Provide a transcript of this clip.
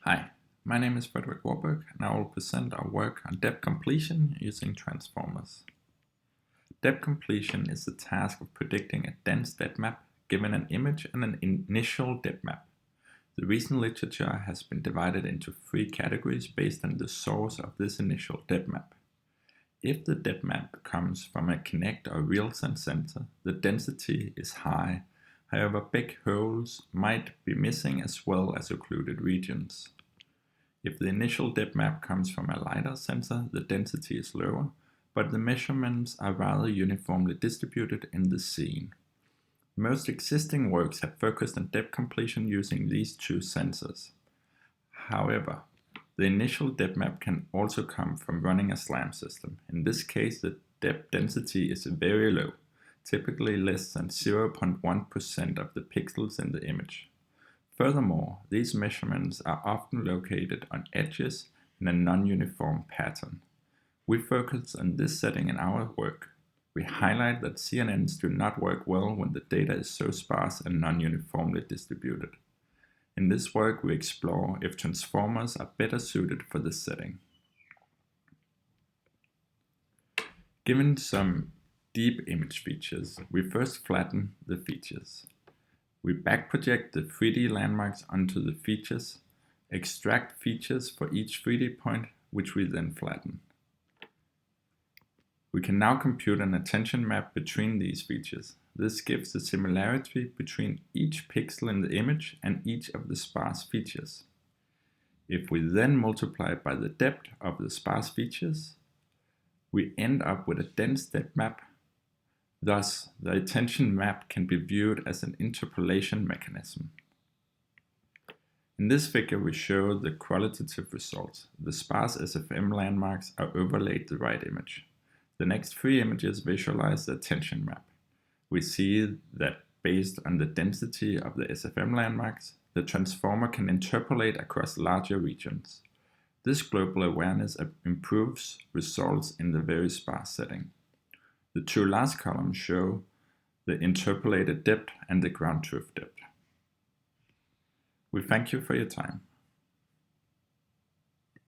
Hi, my name is Frederick Warburg, and I will present our work on depth completion using transformers. Depth completion is the task of predicting a dense depth map given an image and an initial depth map. The recent literature has been divided into three categories based on the source of this initial depth map. If the depth map comes from a Kinect or real-time sensor, the density is high. However, big holes might be missing as well as occluded regions. If the initial depth map comes from a LiDAR sensor, the density is lower, but the measurements are rather uniformly distributed in the scene. Most existing works have focused on depth completion using these two sensors. However, the initial depth map can also come from running a SLAM system. In this case, the depth density is very low, typically less than 0.1% of the pixels in the image. Furthermore, these measurements are often located on edges in a non-uniform pattern. We focus on this setting in our work. We highlight that CNNs do not work well when the data is so sparse and non-uniformly distributed. In this work, we explore if transformers are better suited for this setting. Given some deep image features, we first flatten the features. We backproject the 3D landmarks onto the features, extract features for each 3D point, which we then flatten. We can now compute an attention map between these features. This gives the similarity between each pixel in the image and each of the sparse features. If we then multiply by the depth of the sparse features, we end up with a dense depth map. Thus, the attention map can be viewed as an interpolation mechanism. In this figure, we show the qualitative results. The sparse SFM landmarks are overlaid the right image. The next three images visualize the attention map. We see that based on the density of the SFM landmarks, the transformer can interpolate across larger regions. This global awareness improves results in the very sparse setting. The two last columns show the interpolated depth and the ground truth depth. We thank you for your time.